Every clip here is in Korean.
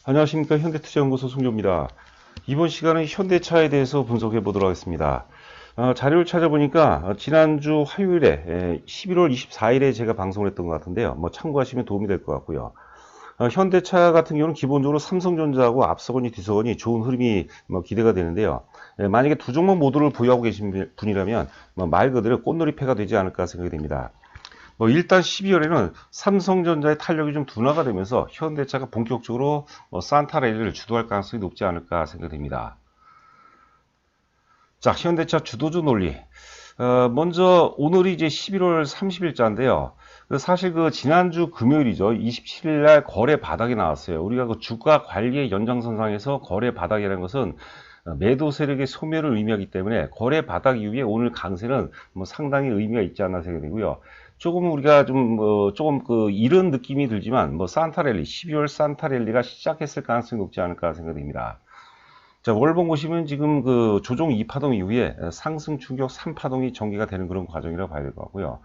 안녕하십니까. 현대투자연구소 송조입니다. 이번 시간은 현대차에 대해서 분석해 보도록 하겠습니다. 자료를 찾아보니까 지난주 화요일에 11월 24일에 제가 방송을 했던 것 같은데요. 참고하시면 도움이 될 것 같고요. 현대차 같은 경우는 기본적으로 삼성전자하고 앞서거니 뒤서거니 좋은 흐름이 기대가 되는데요. 만약에 두 종목 모두를 보유하고 계신 분이라면 말 그대로 꽃놀이패가 되지 않을까 생각이 됩니다. 일단 12월에는 삼성전자의 탄력이 좀 둔화가 되면서 현대차가 본격적으로 산타랠리를 주도할 가능성이 높지 않을까 생각됩니다. 자, 현대차 주도주 논리. 먼저 오늘이 이제 11월 30일자인데요. 사실 지난주 금요일이죠. 27일 날 거래 바닥이 나왔어요. 우리가 주가 관리의 연장선상에서 거래 바닥이라는 것은 매도 세력의 소멸을 의미하기 때문에 거래 바닥 이후에 오늘 강세는 상당히 의미가 있지 않나 생각되고요. 조금 우리가 조금 이런 느낌이 들지만 산타랠리 12월 산타랠리가 시작했을 가능성이 높지 않을까 생각됩니다. 자, 월봉 보시면 지금 조정 2파동 이후에 상승 충격 3파동이 전개가 되는 그런 과정이라고 봐야 될 것 같고요.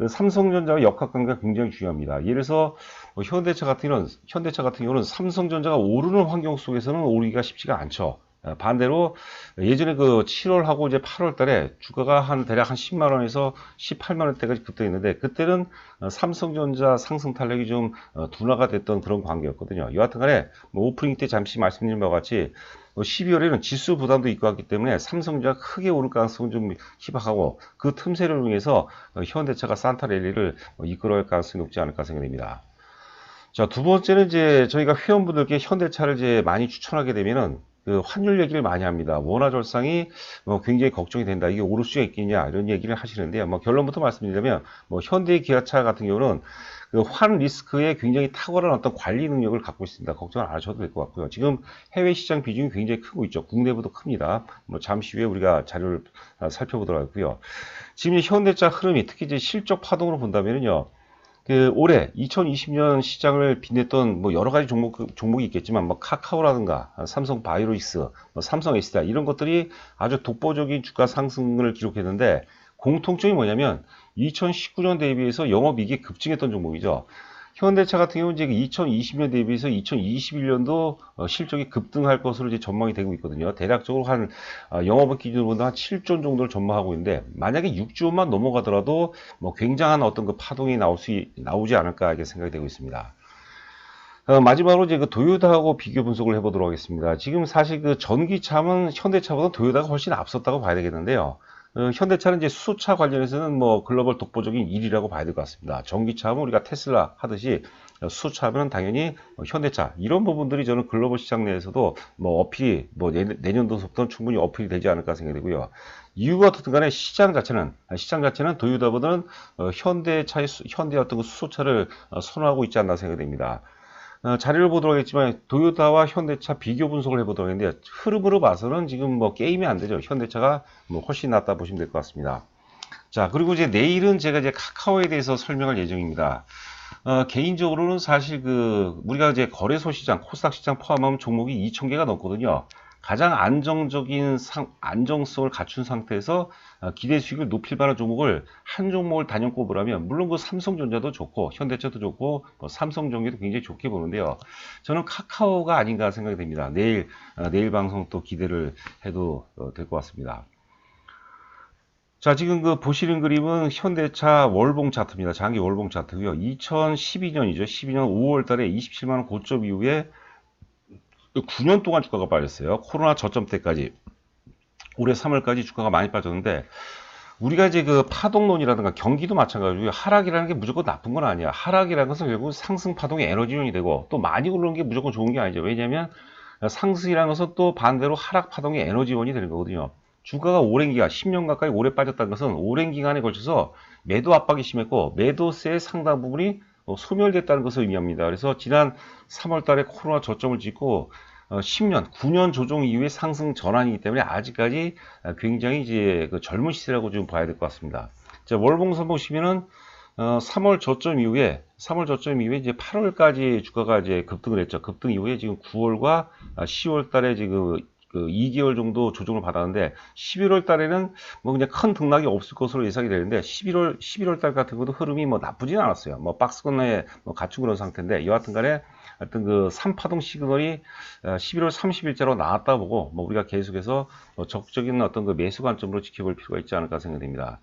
삼성전자와 역학관계가 굉장히 중요합니다. 예를 들어서 현대차 같은 경우는 삼성전자가 오르는 환경 속에서는 오르기가 쉽지가 않죠. 반대로 예전에 7월하고 이제 8월 달에 주가가 대략 한 10만 원에서 18만 원대까지 붙어 있는데 그때는 삼성전자 상승 탄력이 좀 둔화가 됐던 그런 관계였거든요. 여하튼 간에 오프닝 때 잠시 말씀드린 바와 같이 12월에는 지수 부담도 있고 하기 때문에 삼성전자가 크게 오를 가능성은 좀 희박하고 그 틈새를 이용해서 현대차가 산타랠리를 이끌어갈 가능성이 높지 않을까 생각됩니다. 자, 두 번째는 이제 저희가 회원분들께 현대차를 이제 많이 추천하게 되면은 환율 얘기를 많이 합니다. 원화 절상이 굉장히 걱정이 된다. 이게 오를 수가 있겠냐 이런 얘기를 하시는데요. 결론부터 말씀드리자면 현대 기아차 같은 경우는 환 리스크에 굉장히 탁월한 어떤 관리 능력을 갖고 있습니다. 걱정 안 하셔도 될 것 같고요. 지금 해외 시장 비중이 굉장히 크고 있죠. 국내보다 큽니다. 잠시 후에 우리가 자료를 살펴보도록 하고요. 지금 현대차 흐름이 특히 이제 실적 파동으로 본다면요. 올해 2020년 시장을 빛냈던 여러 가지 종목이 있겠지만 카카오라든가 삼성 바이오로직스, 삼성 SDI 이런 것들이 아주 독보적인 주가 상승을 기록했는데 공통점이 뭐냐면 2019년 대비해서 영업이익이 급증했던 종목이죠. 현대차 같은 경우는 이제 2020년 대비해서 2021년도 실적이 급등할 것으로 이제 전망이 되고 있거든요. 대략적으로 영업은 기준으로 본다 한 7조 정도를 전망하고 있는데 만약에 6조만 넘어가더라도 굉장한 어떤 파동이 나오지 않을까 이렇게 생각이 되고 있습니다. 마지막으로 이제 도요타하고 비교 분석을 해보도록 하겠습니다. 지금 사실 전기차는 현대차보다 도요타가 훨씬 앞섰다고 봐야 되겠는데요. 현대차는 이제 수소차 관련해서는 글로벌 독보적인 1위라고 봐야 될 것 같습니다. 전기차 하면 우리가 테슬라 하듯이 수소차 하면 당연히 현대차 이런 부분들이 저는 글로벌 시장 내에서도 어필이 내년도부터는 충분히 어필이 되지 않을까 생각되고요. 이유가 어떻든 간에 시장 자체는 도요타보다는 현대의 어떤 수소차를 선호하고 있지 않나 생각됩니다. 자료를 보도록 하겠지만 도요타와 현대차 비교 분석을 해보도록 했는데 흐름으로 봐서는 지금 게임이 안 되죠. 현대차가 훨씬 낫다 보시면 될 것 같습니다. 자, 그리고 이제 내일은 제가 이제 카카오에 대해서 설명할 예정입니다. 개인적으로는 사실 우리가 이제 거래소 시장, 코스닥 시장 포함하면 종목이 2,000개가 넘거든요. 가장 안정성을 갖춘 상태에서 기대 수익을 높일 만한 종목을 한 종목을 단연 꼽으라면 물론 삼성전자도 좋고 현대차도 좋고 삼성전기도 굉장히 좋게 보는데요. 저는 카카오가 아닌가 생각이 됩니다. 내일 방송 또 기대를 해도 될 것 같습니다. 자, 지금 보시는 그림은 현대차 월봉 차트입니다. 장기 월봉 차트고요. 2012년이죠. 12년 5월 달에 27만원 고점 이후에 9년 동안 주가가 빠졌어요. 코로나 저점 때까지. 올해 3월까지 주가가 많이 빠졌는데 우리가 이제 파동론이라든가 경기도 마찬가지고요. 하락이라는 게 무조건 나쁜 건 아니야. 하락이라는 것은 결국 상승 파동의 에너지원이 되고 또 많이 오르는 게 무조건 좋은 게 아니죠. 왜냐하면 상승이라는 것은 또 반대로 하락 파동의 에너지원이 되는 거거든요. 주가가 오랜 기간, 10년 가까이 오래 빠졌다는 것은 오랜 기간에 걸쳐서 매도 압박이 심했고 매도세의 상당 부분이 소멸됐다는 것을 의미합니다. 그래서 지난 3월 달에 코로나 저점을 찍고 10년, 9년 조정 이후에 상승 전환이기 때문에 아직까지 굉장히 이제 젊은 시세라고 좀 봐야 될 것 같습니다. 자, 월봉선 보시면은 3월 저점 이후에 이제 8월까지 주가가 이제 급등을 했죠. 급등 이후에 지금 9월과 10월 달에 지금 그 2개월 정도 조정을 받았는데 11월 달에는 뭐 그냥 큰 등락이 없을 것으로 예상이 되는데 11월 달 같은 것도 흐름이 뭐 나쁘진 않았어요. 뭐 박스권에 뭐 갖춘 그런 상태인데 여하튼 간에 어떤 그 3파동 시그널이 11월 30일자로 나왔다 보고 뭐 우리가 계속해서 적극적인 어떤 그 매수 관점으로 지켜볼 필요가 있지 않을까 생각됩니다.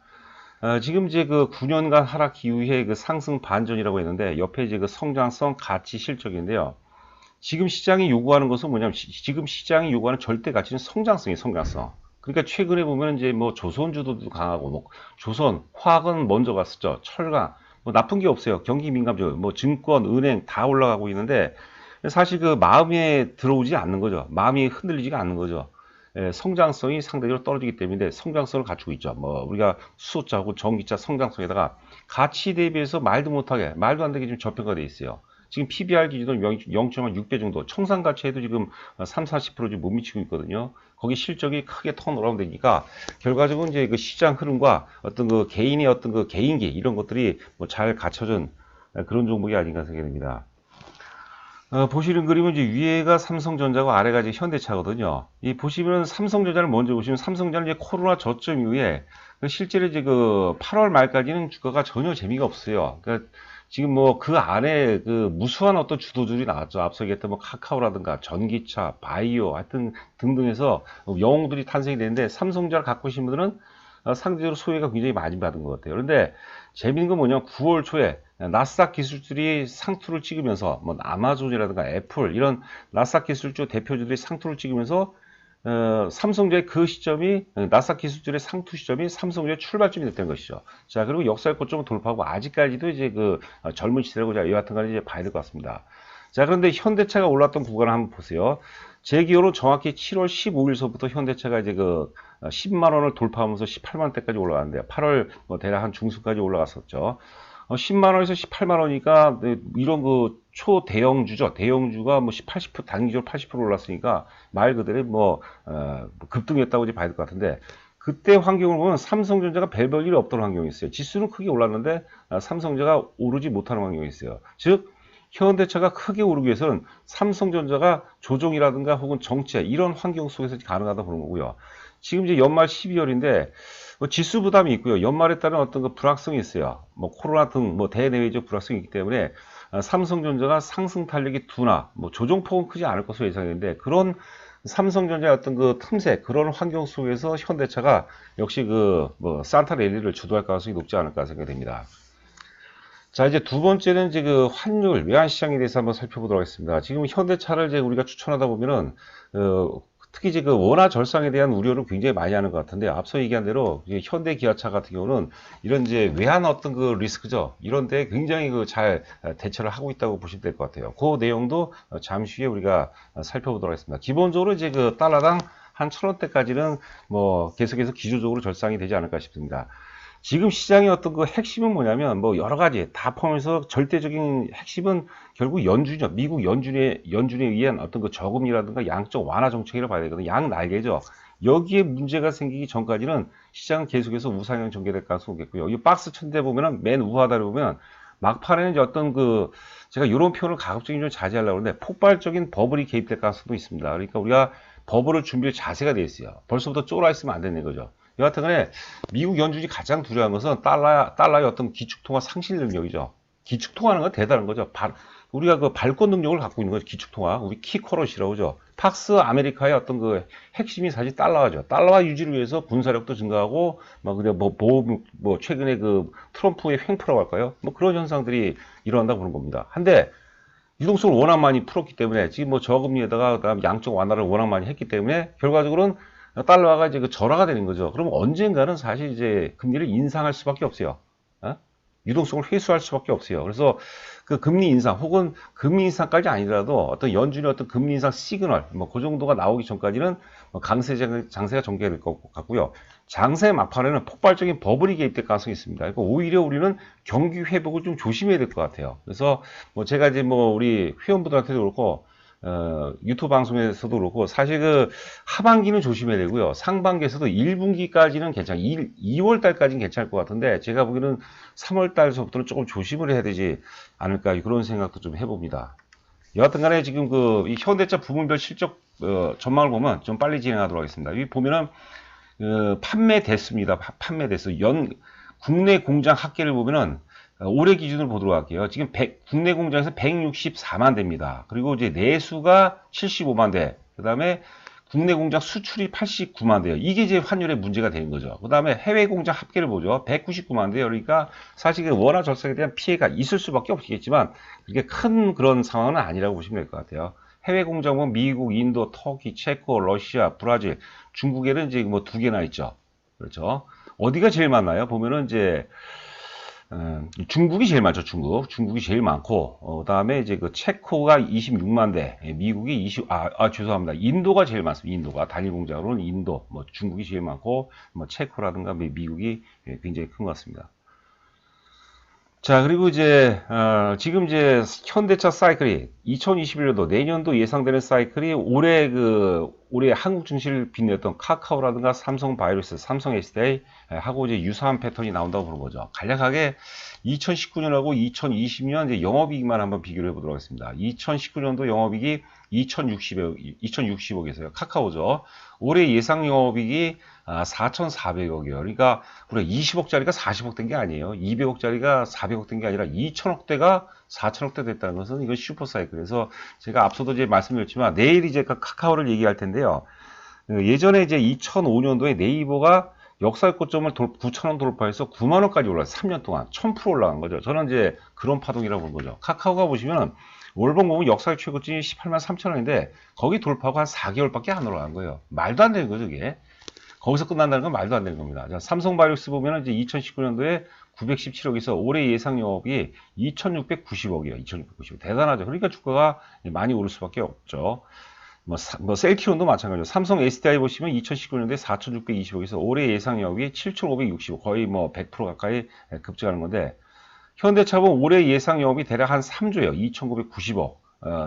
지금 이제 그 9년간 하락 이후에 그 상승 반전이라고 했는데 옆에 이제 그 성장성 가치 실적인데요. 지금 시장이 요구하는 것은 뭐냐면 지금 시장이 요구하는 절대 가치는 성장성이에요, 성장성. 그러니까 최근에 보면 이제 뭐 조선주도도 강하고 뭐 조선, 화학은 먼저 갔었죠. 철강, 뭐 나쁜 게 없어요. 경기 민감주, 뭐 증권, 은행 다 올라가고 있는데 사실 그 마음에 들어오지 않는 거죠. 마음이 흔들리지가 않는 거죠. 성장성이 상대적으로 떨어지기 때문에 성장성을 갖추고 있죠. 뭐 우리가 수소차하고 전기차 성장성에다가 가치 대비해서 말도 못하게 말도 안 되게 좀 저평가돼 있어요. 지금 PBR 기준으로 0.6배 정도, 청산 가치에도 지금 3, 40% 지금 못 미치고 있거든요. 거기 실적이 크게 턴어라운드 되니까 결과적으로 이제 그 시장 흐름과 어떤 그 개인의 어떤 그 개인기 이런 것들이 뭐 잘 갖춰진 그런 종목이 아닌가 생각됩니다. 보시는 그림은 이제 위에가 삼성전자고 아래가 이제 현대차거든요. 이 보시면 삼성전자를 먼저 보시면 삼성전자는 이제 코로나 저점 이후에 실제로 이제 그 8월 말까지는 주가가 전혀 재미가 없어요. 그러니까 지금 뭐 그 안에 그 무수한 어떤 주도들이 나왔죠. 앞서 얘기했던 뭐 카카오라든가 전기차, 바이오 하여튼 등등해서 영웅들이 탄생이 되는데 삼성전자를 갖고 계신 분들은 상대적으로 소외가 굉장히 많이 받은 것 같아요. 그런데 재밌는 건 뭐냐면 9월 초에 나스닥 기술주들이 상투를 찍으면서 뭐 아마존이라든가 애플 이런 나스닥 기술주 대표주들이 상투를 찍으면서 삼성전자의 그 시점이 나스닥 기술주의 상투 시점이 삼성전자의 출발점이 됐다는 것이죠. 자, 그리고 역사의 고점을 돌파하고 아직까지도 이제 그 젊은 시대라고 여하튼 간에 이제 봐야 될 것 같습니다. 자, 그런데 현대차가 올랐던 구간을 한번 보세요. 제 기호로 정확히 7월 15일서부터 현대차가 이제 그 10만 원을 돌파하면서 18만 원대까지 올라갔는데 8월 뭐 대략 한 중순까지 올라갔었죠. 10만 원에서 18만 원이니까 이런 그 초대형주죠. 대형주가 뭐 80% 단기적으로 80% 올랐으니까 말 그대로 뭐 급등했다고 이제 봐야 될 것 같은데 그때 환경을 보면 삼성전자가 별 일이 없던 환경이 있어요. 지수는 크게 올랐는데 삼성전자가 오르지 못하는 환경이 있어요. 즉 현대차가 크게 오르기 위해서는 삼성전자가 조정이라든가 혹은 정체 이런 환경 속에서 가능하다 보는 거고요. 지금 이제 연말 12월인데 지수 부담이 있고요. 연말에 따른 어떤 그 불확성이 있어요. 뭐 코로나 등 뭐 대내외적 불확성이 있기 때문에 삼성전자가 상승 탄력이 둔화, 뭐 조정폭은 크지 않을 것으로 예상했는데 그런 삼성전자의 어떤 그 틈새 그런 환경 속에서 현대차가 역시 그 뭐 산타 랠리를 주도할 가능성이 높지 않을까 생각됩니다. 자, 이제 두 번째는 이제 그 환율, 외환시장에 대해서 한번 살펴보도록 하겠습니다. 지금 현대차를 이제 우리가 추천하다 보면은, 특히 이제 그 원화 절상에 대한 우려를 굉장히 많이 하는 것 같은데, 앞서 얘기한 대로 현대 기아차 같은 경우는 이런 이제 외환 어떤 그 리스크죠. 이런 데 굉장히 그 잘 대처를 하고 있다고 보시면 될 것 같아요. 그 내용도 잠시 후에 우리가 살펴보도록 하겠습니다. 기본적으로 이제 그 달러당 한 1,000원대까지는 뭐 계속해서 기조적으로 절상이 되지 않을까 싶습니다. 지금 시장의 어떤 그 핵심은 뭐냐면 뭐 여러 가지 다 포함해서 절대적인 핵심은 결국 연준이죠. 미국 연준에 의한 어떤 그 저금리라든가 양적 완화 정책이라고 봐야 되거든요. 양 날개죠. 여기에 문제가 생기기 전까지는 시장은 계속해서 우상향 전개될 가능성이 있겠고요. 이 박스 천대 보면은 맨 우하다를 보면 막판에는 이제 어떤 그 제가 이런 표현을 가급적이면 좀 자제하려고 하는데 폭발적인 버블이 개입될 가능성도 있습니다. 그러니까 우리가 버블을 준비할 자세가 돼 있어요. 벌써부터 쫄아 있으면 안 되는 거죠. 여하튼 간에 미국 연준이 가장 두려워한 것은 달러의 어떤 기축통화 상실 능력이죠. 기축통화는 건 대단한 거죠. 우리가 그 발권 능력을 갖고 있는 거죠. 기축통화. 우리 키커럿이라고 하죠. 팍스 아메리카의 어떤 그 핵심이 사실 달러화죠. 달러화 유지를 위해서 군사력도 증가하고, 뭐 최근에 그 트럼프의 횡포라고 할까요? 뭐 그런 현상들이 일어난다고 보는 겁니다. 한데, 유동성을 워낙 많이 풀었기 때문에, 지금 뭐 저금리에다가 그다음 양적 완화를 워낙 많이 했기 때문에, 결과적으로는 달러화가 이제 그 절하가 되는 거죠. 그럼 언젠가는 사실 이제 금리를 인상할 수밖에 없어요. 유동성을 회수할 수밖에 없어요. 그래서 그 금리 인상 혹은 금리 인상까지 아니더라도 어떤 연준의 어떤 금리 인상 시그널 뭐 그 정도가 나오기 전까지는 강세 장세가 전개될 것 같고요. 장세 막판에는 폭발적인 버블이 개입될 가능성이 있습니다. 그러니까 오히려 우리는 경기 회복을 좀 조심해야 될 것 같아요. 그래서 뭐 제가 이제 뭐 우리 회원분들한테도 그렇고 유튜브 방송에서도 그렇고 사실 그 하반기는 조심해야 되고요. 상반기에서도 1분기까지는 괜찮아요. 2월 달까지는 괜찮을 것 같은데 제가 보기에는 3월 달서부터는 조금 조심을 해야 되지 않을까 그런 생각도 좀 해봅니다. 여하튼 간에 지금 이 현대차 부문별 실적 전망을 보면 좀 빨리 진행하도록 하겠습니다. 여기 보면은 판매 대수입니다. 판매 대수. 국내 공장 합계를 보면은 올해 기준으로 보도록 할게요. 지금 국내 공장에서 164만 대입니다. 그리고 이제 내수가 75만 대. 그 다음에 국내 공장 수출이 89만 대요. 이게 이제 환율의 문제가 되는 거죠. 그 다음에 해외 공장 합계를 보죠. 199만 대요. 그러니까 사실 그 원화 절상에 대한 피해가 있을 수밖에 없겠지만 그게 큰 그런 상황은 아니라고 보시면 될 것 같아요. 해외 공장은 미국, 인도, 터키, 체코, 러시아, 브라질, 중국에는 이제 뭐 2개나 있죠. 그렇죠. 어디가 제일 많나요? 보면은 이제 중국이 제일 많죠. 중국이 제일 많고, 그다음에 이제 그 체코가 26만 대, 미국이 죄송합니다. 인도가 제일 많습니다. 인도가 단일 공장으로는 인도, 뭐 중국이 제일 많고, 뭐 체코라든가 미국이 굉장히 큰 것 같습니다. 자, 그리고 이제 지금 이제 현대차 사이클이 2021년도 내년도 예상되는 사이클이 올해 한국 증시를 빛냈던 카카오라든가 삼성바이오로스, 삼성 SDI 하고 이제 유사한 패턴이 나온다고 보는 거죠. 간략하게 2019년하고 2020년 이제 영업이익만 한번 비교를 해보도록 하겠습니다. 2019년도 영업이익이 2,060억이었어요. 카카오죠. 올해 예상 영업이익이 4,400억이에요. 그러니까 우리가 20억짜리가 40억 된 게 아니에요. 200억짜리가 400억 된 게 아니라 2,000억대가 4,000억대 됐다는 것은 이건 슈퍼사이클. 그래서 제가 앞서도 이제 말씀드렸지만 내일 이제 카카오를 얘기할 텐데요. 예전에 이제 2005년도에 네이버가 역사의 고점을 9,000원 돌파해서 9만원까지 올랐어요. 3년 동안 1000% 올라간 거죠. 저는 이제 그런 파동이라고 보는 거죠. 카카오가 보시면 월봉 보면 역사의 최고점이 18만 3천원인데 거기 돌파하고 한 4개월밖에 안 올라간 거예요. 말도 안 되는 거죠, 이게. 거기서 끝난다는 건 말도 안 되는 겁니다. 자, 삼성바이오스 보면 이제 2019년도에 917억에서 올해 예상 영업이 2,690억이에요. 2,690억. 대단하죠. 그러니까 주가가 많이 오를 수밖에 없죠. 셀트리온도 마찬가지죠. 삼성 SDI 보시면 2019년도에 4,620억에서 올해 예상 영업이 7,560억. 거의 뭐 100% 가까이 급증하는 건데, 현대차 보면 올해 예상 영업이 대략 한 3조예요. 2,990억.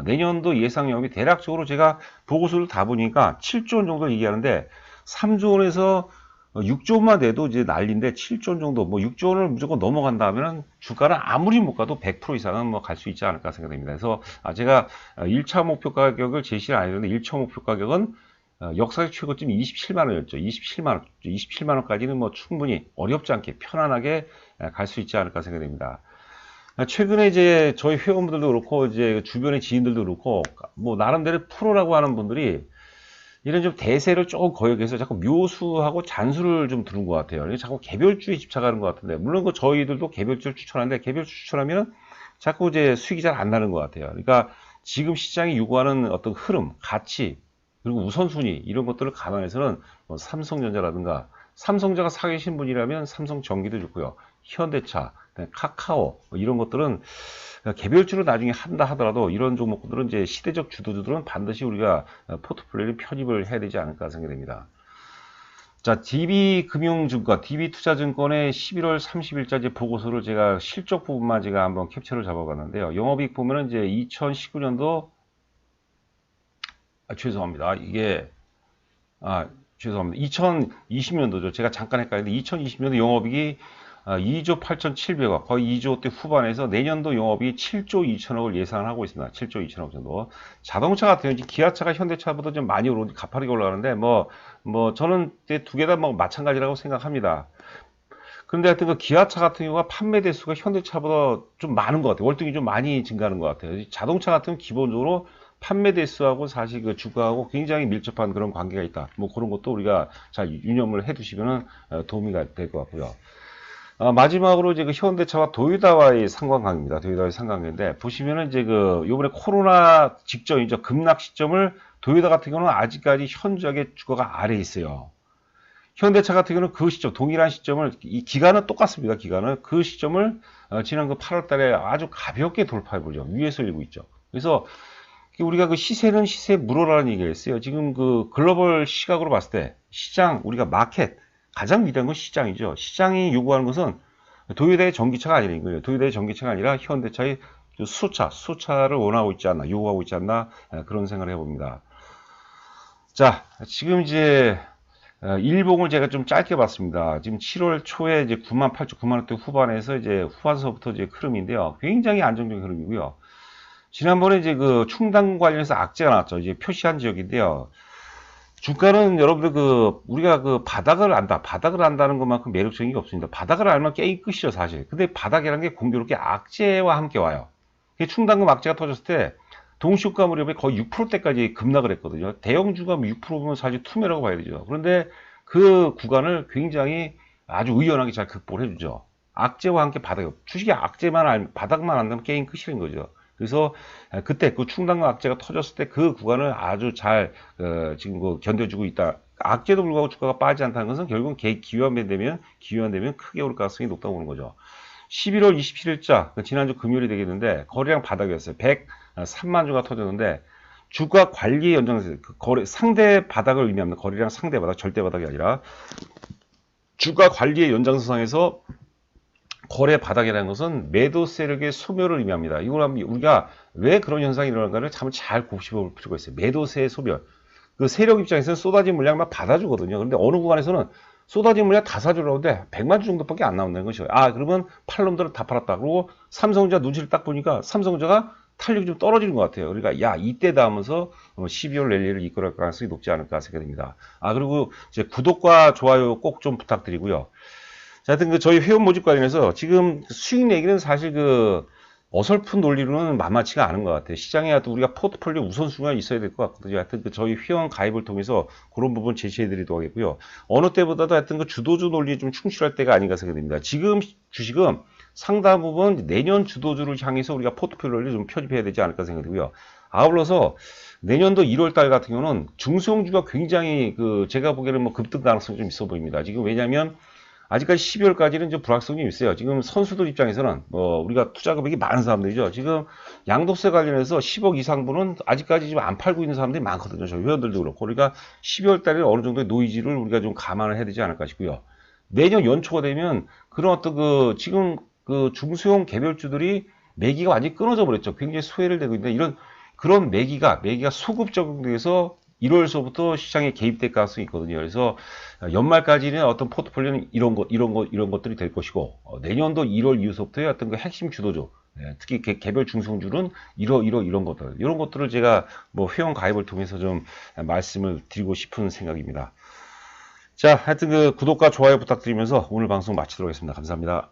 내년도 예상 영업이 대략적으로 제가 보고서를 다 보니까 7조 원 정도 얘기하는데 3조 원에서 6조 원만 돼도 이제 난리인데 7조 원 정도, 뭐 6조 원을 무조건 넘어간다면 주가는 아무리 못 가도 100% 이상은 뭐 갈 수 있지 않을까 생각됩니다. 그래서 제가 1차 목표 가격을 제시를 안 했는데 1차 목표 가격은 역사의 최고점 27만 원이었죠. 27만 원까지는 뭐 충분히 어렵지 않게 편안하게 갈 수 있지 않을까 생각됩니다. 최근에 이제 저희 회원분들도 그렇고 이제 주변의 지인들도 그렇고 뭐 나름대로 프로라고 하는 분들이 이런 좀 대세를 조금 거역해서 자꾸 묘수하고 잔수를 좀 두는 것 같아요. 자꾸 개별주에 집착하는 것 같은데, 물론 그 저희들도 개별주를 추천하는데, 개별주 추천하면 자꾸 이제 수익이 잘 안 나는 것 같아요. 그러니까 지금 시장이 요구하는 어떤 흐름, 가치, 그리고 우선순위, 이런 것들을 감안해서는 뭐 삼성전자라든가, 삼성전자가 사 계신 분이라면 삼성전기도 좋고요. 현대차, 카카오, 뭐 이런 것들은 개별주로 나중에 한다 하더라도 이런 종목들은 이제 시대적 주도주들은 반드시 우리가 포트폴리오에 편입을 해야 되지 않을까 생각됩니다. 자, DB금융증권, DB투자증권의 11월 30일자 보고서를 제가 실적 부분만 제가 한번 캡처를 잡아봤는데요. 영업이익 보면은 이제 2019년도 죄송합니다. 죄송합니다. 2020년도죠. 제가 잠깐 헷갈렸는데 2020년도 영업이익이 2조 8,700억, 거의 2조 대 후반에서 내년도 영업이 7조 2천억을 예상하고 있습니다. 7조 2천억 정도. 자동차 같은 경우 기아차가 현대차보다 좀 많이 가파르게 올라가는데 저는 두 개 다 뭐 마찬가지라고 생각합니다. 그런데 하여튼 그 기아차 같은 경우가 판매 대수가 현대차보다 좀 많은 것 같아요. 월등히 좀 많이 증가하는 것 같아요. 자동차 같은 경우 기본적으로 판매 대수하고 사실 그 주가하고 굉장히 밀접한 그런 관계가 있다. 뭐 그런 것도 우리가 잘 유념을 해 두시면 도움이 될 것 같고요. 마지막으로 이제 그 현대차와 도요타와의 상관관계입니다. 도요타와의 상관관계인데, 보시면은 이제 요번에 코로나 직전이죠. 급락 시점을 도요타 같은 경우는 아직까지 현저하게 주가가 아래에 있어요. 현대차 같은 경우는 그 시점, 동일한 시점을, 이 기간은 똑같습니다. 기간은. 그 시점을, 지난 그 8월 달에 아주 가볍게 돌파해보죠. 위에서 일고 있죠. 그래서, 우리가 그 시세는 시세 물어라는 얘기를 했어요. 지금 그 글로벌 시각으로 봤을 때, 시장, 우리가 마켓, 가장 위대한 건 시장이죠. 시장이 요구하는 것은 도요타의 전기차가 아니라는 거예요. 도요타의 전기차가 아니라 현대차의 수차를 원하고 있지 않나, 요구하고 있지 않나, 그런 생각을 해봅니다. 자, 지금 이제 일봉을 제가 좀 짧게 봤습니다. 지금 7월 초에 이제 98,000, 9만원대 후반에서 이제 후반서부터 이제 흐름인데요. 굉장히 안정적인 흐름이고요. 지난번에 이제 그 충당 관련해서 악재가 나왔죠. 이제 표시한 지역인데요. 주가는 여러분들 우리가 바닥을 안다는 것만큼 매력적인 게 없습니다. 바닥을 알면 게임 끝이죠, 사실. 근데 바닥이라는 게 공교롭게 악재와 함께 와요. 충당금 악재가 터졌을 때 동시효과 무렵에 거의 6%대까지 급락을 했거든요. 대형주가 6%면 사실 투매라고 봐야 되죠. 그런데 그 구간을 굉장히 아주 의연하게 잘 극복을 해주죠. 악재와 함께 주식이 바닥만 안다면 게임 끝이는 거죠. 그래서 그때 그 충당금 악재가 터졌을 때 그 구간을 아주 잘 지금 견뎌주고 있다. 악재도 불구하고 주가가 빠지지 않다는 것은 결국은 기관되면 크게 오를 가능성이 높다고 보는 거죠. 11월 27일자 지난주 금요일이 되겠는데 거래량 바닥이었어요. 103만 주가 터졌는데 주가 관리 연장에서 상대 바닥을 의미합니다. 거래량 상대 바닥, 절대 바닥이 아니라 주가 관리의 연장선상에서 거래 바닥이라는 것은 매도 세력의 소멸을 의미합니다. 이걸 우리가 왜 그런 현상이 일어나는가를 참 잘 곱씹어 볼 필요가 있어요. 매도세의 소멸. 그 세력 입장에서는 쏟아진 물량 막 받아주거든요. 그런데 어느 구간에서는 쏟아진 물량 다 사주려고 하는데 100만 주 정도밖에 안 나온다는 것이죠. 그러면 팔놈들은 다 팔았다. 그리고 삼성전자 눈치를 딱 보니까 삼성전자가 탄력이 좀 떨어지는 것 같아요. 그러니까 이때다 하면서 12월 랠리를 이끌어갈 가능성이 높지 않을까 생각됩니다. 그리고 이제 구독과 좋아요 꼭 좀 부탁드리고요. 자, 하여튼 저희 회원 모집 관련해서 지금 수익 내기는 사실 어설픈 논리로는 만만치가 않은 것 같아요. 시장에 하여튼 우리가 포트폴리오 우선순위가 있어야 될 것 같거든요. 하여튼 저희 회원 가입을 통해서 그런 부분 제시해 드리도록 하겠고요. 어느 때보다도 하여튼 주도주 논리에 좀 충실할 때가 아닌가 생각됩니다. 지금 주식은 상당 부분 내년 주도주를 향해서 우리가 포트폴리오를 좀 편입해야 되지 않을까 생각되고요. 아울러서 내년도 1월 달 같은 경우는 중소형주가 굉장히 제가 보기에는 급등 가능성이 좀 있어 보입니다. 지금 왜냐하면 아직까지 12월까지는 좀 불확성이 있어요. 지금 선수들 입장에서는 우리가 투자 금액이 많은 사람들이죠. 지금 양도세 관련해서 10억 이상분은 아직까지 지금 안 팔고 있는 사람들이 많거든요. 저희 회원들도 그렇고. 그러니까 12월 달에 어느 정도의 노이즈를 우리가 좀 감안을 해야 되지 않을까 싶고요. 내년 연초가 되면 그런 어떤 지금 중소형 개별주들이 매기가 완전히 끊어져 버렸죠. 굉장히 소외를 되고 있는데 그런 매기가 소급 적용돼서 1월서부터 시장에 개입될 가능성이 있거든요. 그래서 연말까지는 어떤 포트폴리오는 이런 것들이 될 것이고, 내년도 1월 이후서부터의 어떤 핵심 주도주, 특히 개별 중성주는 이런 것들을 제가 회원 가입을 통해서 좀 말씀을 드리고 싶은 생각입니다. 자, 하여튼 구독과 좋아요 부탁드리면서 오늘 방송 마치도록 하겠습니다. 감사합니다.